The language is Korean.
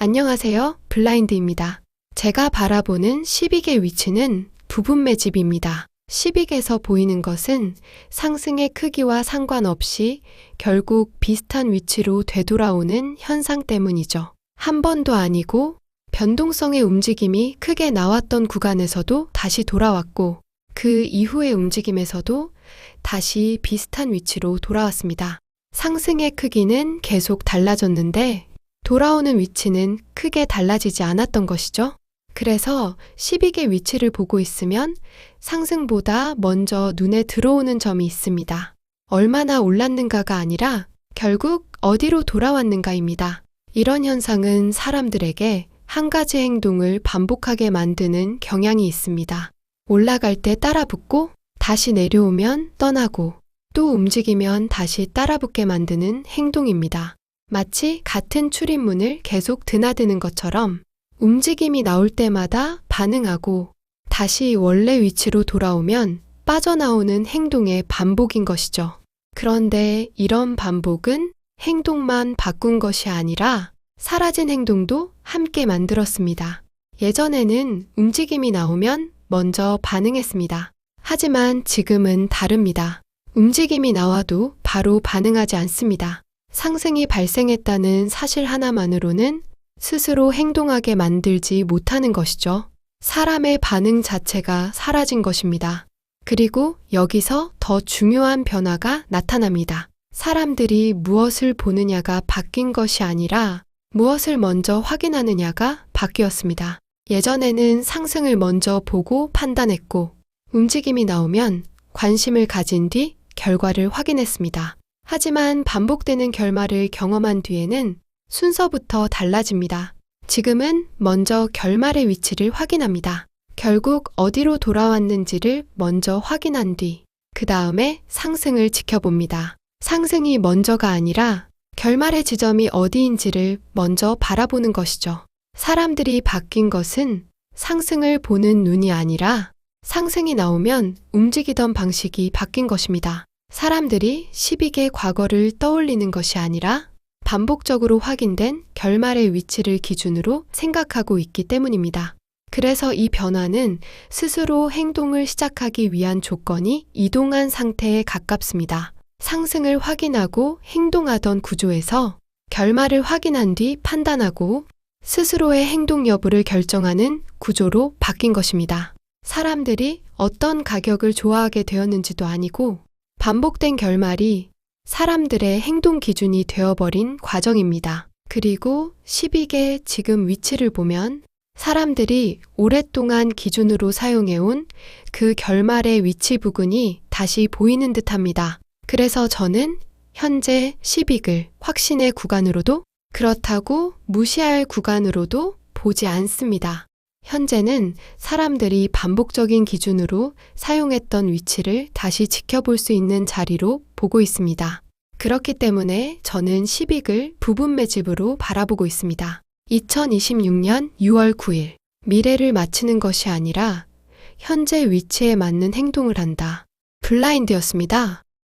안녕하세요. 블라인드입니다. 제가 바라보는 12개 위치는 부분 매집입니다. 12개에서 보이는 것은 상승의 크기와 상관없이 결국 비슷한 위치로 되돌아오는 현상 때문이죠. 한 번도 아니고 변동성의 움직임이 크게 나왔던 구간에서도 다시 돌아왔고 그 이후의 움직임에서도 다시 비슷한 위치로 돌아왔습니다. 상승의 크기는 계속 달라졌는데 돌아오는 위치는 크게 달라지지 않았던 것이죠. 그래서 12개 위치를 보고 있으면 상승보다 먼저 눈에 들어오는 점이 있습니다. 얼마나 올랐는가가 아니라 결국 어디로 돌아왔는가입니다. 이런 현상은 사람들에게 한 가지 행동을 반복하게 만드는 경향이 있습니다. 올라갈 때 따라붙고 다시 내려오면 떠나고 또 움직이면 다시 따라붙게 만드는 행동입니다. 마치 같은 출입문을 계속 드나드는 것처럼 움직임이 나올 때마다 반응하고 다시 원래 위치로 돌아오면 빠져나오는 행동의 반복인 것이죠. 그런데 이런 반복은 행동만 바꾼 것이 아니라 사라진 행동도 함께 만들었습니다. 예전에는 움직임이 나오면 먼저 반응했습니다. 하지만 지금은 다릅니다. 움직임이 나와도 바로 반응하지 않습니다. 상승이 발생했다는 사실 하나만으로는 스스로 행동하게 만들지 못하는 것이죠. 사람의 반응 자체가 사라진 것입니다. 그리고 여기서 더 중요한 변화가 나타납니다. 사람들이 무엇을 보느냐가 바뀐 것이 아니라 무엇을 먼저 확인하느냐가 바뀌었습니다. 예전에는 상승을 먼저 보고 판단했고 움직임이 나오면 관심을 가진 뒤 결과를 확인했습니다. 하지만 반복되는 결말을 경험한 뒤에는 순서부터 달라집니다. 지금은 먼저 결말의 위치를 확인합니다. 결국 어디로 돌아왔는지를 먼저 확인한 뒤, 그 다음에 상승을 지켜봅니다. 상승이 먼저가 아니라 결말의 지점이 어디인지를 먼저 바라보는 것이죠. 사람들이 바뀐 것은 상승을 보는 눈이 아니라 상승이 나오면 움직이던 방식이 바뀐 것입니다. 사람들이 12개 과거를 떠올리는 것이 아니라 반복적으로 확인된 결말의 위치를 기준으로 생각하고 있기 때문입니다. 그래서 이 변화는 스스로 행동을 시작하기 위한 조건이 이동한 상태에 가깝습니다. 상승을 확인하고 행동하던 구조에서 결말을 확인한 뒤 판단하고 스스로의 행동 여부를 결정하는 구조로 바뀐 것입니다. 사람들이 어떤 가격을 좋아하게 되었는지도 아니고 반복된 결말이 사람들의 행동 기준이 되어버린 과정입니다. 그리고 12개 지금 위치를 보면 사람들이 오랫동안 기준으로 사용해온 그 결말의 위치 부근이 다시 보이는 듯합니다. 그래서 저는 현재 12글 확신의 구간으로도 그렇다고 무시할 구간으로도 보지 않습니다. 현재는 사람들이 반복적인 기준으로 사용했던 위치를 다시 지켜볼 수 있는 자리로 보고 있습니다. 그렇기 때문에 저는 12글 부분 매집으로 바라보고 있습니다. 2026년 6월 9일 미래를 맞추는 것이 아니라 현재 위치에 맞는 행동을 한다. 블라인드였습니다.